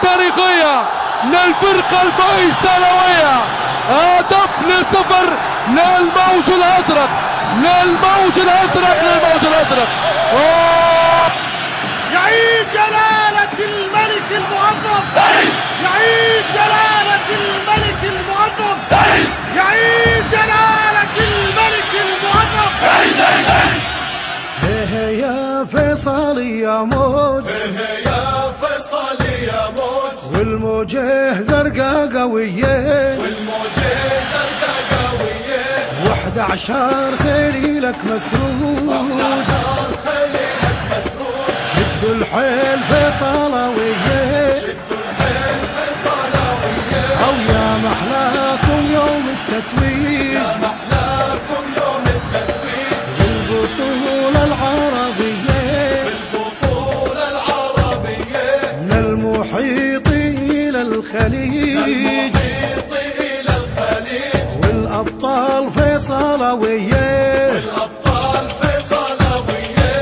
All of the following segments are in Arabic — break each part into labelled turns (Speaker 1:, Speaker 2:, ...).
Speaker 1: التاريخية للفرقة الفيصلوية. هدف ل0 للموج الازرق، للموج الازرق، للموج الازرق.
Speaker 2: يعيد جلالة الملك المعظم، يعيد جلالة الملك المعظم، يعيد جلالة الملك المعظم.
Speaker 3: هي يا فيصل يا موج،
Speaker 4: هي يا فيصل يا موج،
Speaker 3: والموجه زرقاء قوية،
Speaker 4: والموجه زرقاء قوية،
Speaker 3: و11 خليلك مسرود،
Speaker 4: 11 خليلك مسرود.
Speaker 3: شدوا الحيل فيصلاوية،
Speaker 4: شدوا الحيل فيصلاوية،
Speaker 3: أو يا محلاكم يوم التتويج،
Speaker 4: يا محلاكم يوم التتويج،
Speaker 3: بالبطولة العربية،
Speaker 4: بالبطولة العربية،
Speaker 3: من المحيط إلى الخليج،
Speaker 4: المحيط إلى الخليج،
Speaker 3: والأبطال فيصلاوية،
Speaker 4: والأبطال فيصلاوية.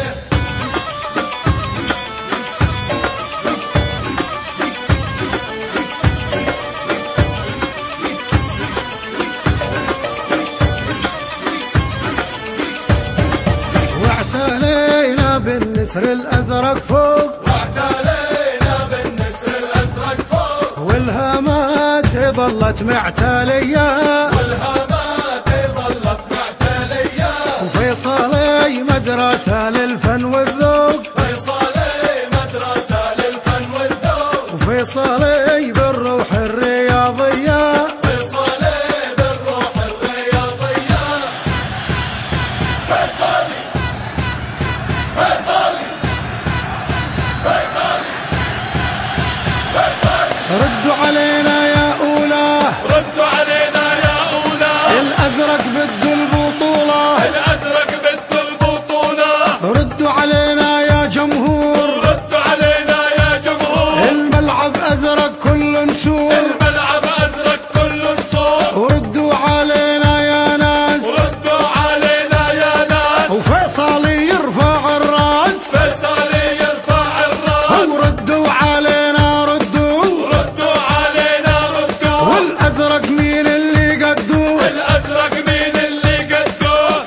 Speaker 3: واعتلينا بالنسر الأزرق فوق،
Speaker 4: واعتلينا بالنسر الأزرق فوق،
Speaker 3: والهامات ظلت معتلية،
Speaker 4: والهامات ظلت معتلية،
Speaker 3: وفيصلي مدرسة للفن والذوق،
Speaker 4: فيصلي مدرسة للفن والذوق،
Speaker 3: وفيصلي بالروح الرياضية،
Speaker 4: فيصلي بالروح الرياضية. فيصلي فيصلي فيصلي فيصلي.
Speaker 3: ردوا علينا يا أولاه،
Speaker 4: ردوا علينا يا أولى،
Speaker 3: الأزرق بده البطولة،
Speaker 4: الأزرق بده البطولة.
Speaker 3: ردوا علينا يا جمهور،
Speaker 4: ردوا علينا يا جمهور،
Speaker 3: الملعب أزرق كل نسور،
Speaker 4: الملعب أزرق كل نصور.
Speaker 3: وردوا علينا يا ناس،
Speaker 4: ردوا علينا يا ناس،
Speaker 3: وفيصلي يرفع الراس،
Speaker 4: فيصلي يرفع الراس.
Speaker 3: وردوا علينا ردوا،
Speaker 4: ردوا علينا ردوا،
Speaker 3: والأزرق مين اللي قدوه،
Speaker 4: الأزرق مين اللي قدوه.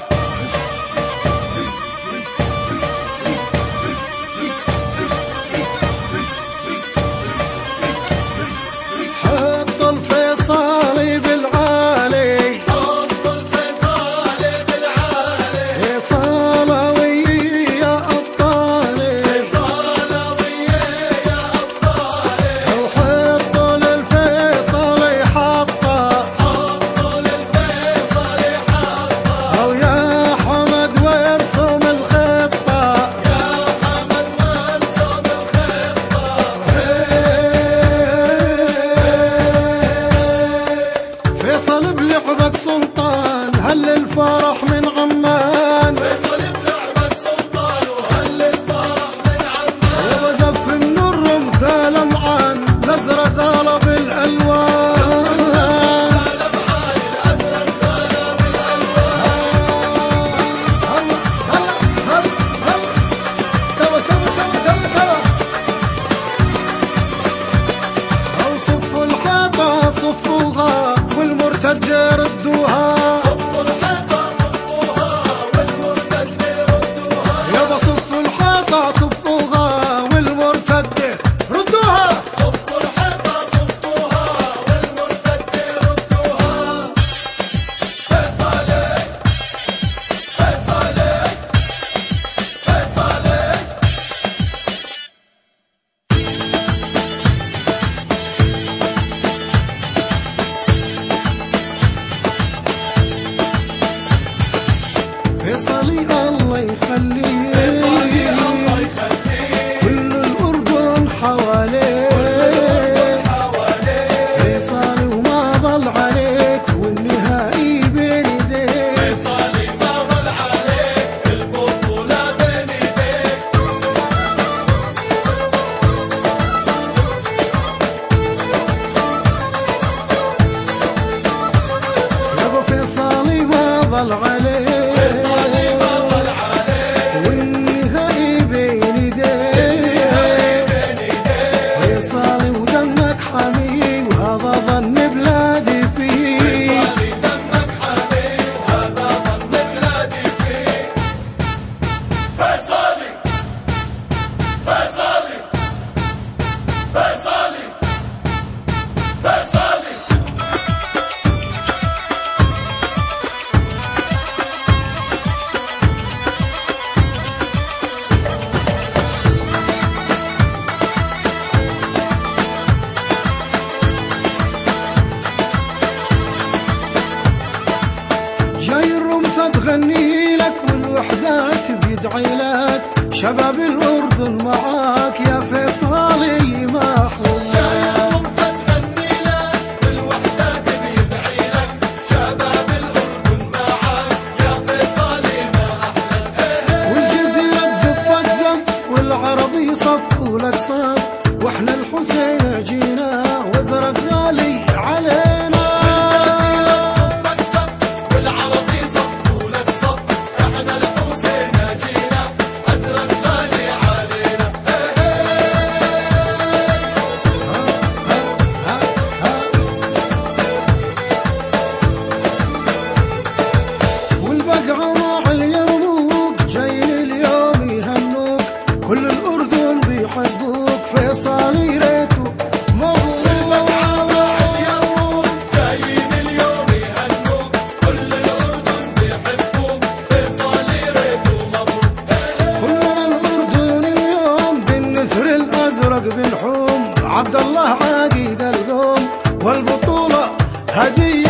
Speaker 3: حطوا الفيصلي بالعالي،
Speaker 4: حط الفيصلي بالعالي،
Speaker 3: فيصلاوية يا أبطالي،
Speaker 4: فيصلاوية يا أبطالي.
Speaker 3: وحطوا للفيصلي حطة،
Speaker 4: حطوا للفيصلي حطة،
Speaker 3: أو يا حمد وارسم الخطة،
Speaker 4: يا حمد وارسم الخطة.
Speaker 3: فيصل بلعبك سلطان، هل الفرح من عمان،
Speaker 4: فيصل بلعبك سلطان، وهل الفرح من عمان.
Speaker 3: وزف من الرمثال معان، الأزرق غلب الألوان،
Speaker 4: لمعان الأزرق غلب الألوان.
Speaker 3: سوا سوا سوا سوا سوا، أو صفوا الحيطة صفوها، والمرتد ردوها،
Speaker 4: صفوا الحيطة صفوها، والمرتد ردوها.
Speaker 3: يابا صفوا الحيطة صفوها، والمرتد ردوها.
Speaker 4: صفوا الحيطة صفوها، والمرتد ردوها. فيصلي فيصلي فيصلي.
Speaker 3: فيصلي الله يخليه،
Speaker 4: فيصلي الله يخليه،
Speaker 3: كل الأردن حواليه،
Speaker 4: حواليه.
Speaker 3: فيصلي وما ضل عليك، والنهائي بين يديك،
Speaker 4: فيصلي ما ضل عليك، البطولة بين ايديك.
Speaker 3: يابا فيصلي ما ضل عليك،
Speaker 4: فيصلي ما ضل عليك،
Speaker 3: والنهائي بين يديك،
Speaker 4: بين ايديك.
Speaker 3: فيصلي ودم شباب الأردن معاك يا فيصالي محروم.
Speaker 4: شايفهم تغني لك بالوحدة بيدعي لك، شباب الأردن معاك يا فيصالي ما أحلى.
Speaker 3: والجزيرة بزفك زف والعربي صفوا لك صف، واحنا الحسين جينا وازرق غالي علينا.
Speaker 4: صفك صف والعربي صفوا لك صف، احنا الحسين جينا ازرق غالي علينا.
Speaker 3: والبقعة مع اليرموك جايين اليوم يهنوك، كل الأردن بيحبوك فيصالي ريتو مبروك.
Speaker 4: جايين اليوم يهنوك، كل الأردن بيحبوك فيصالي ريتو مبروك.
Speaker 3: كلنا الأردن اليوم بالنسر الأزرق بنحوم، عبد الله عقيد القوم والبطولة هدية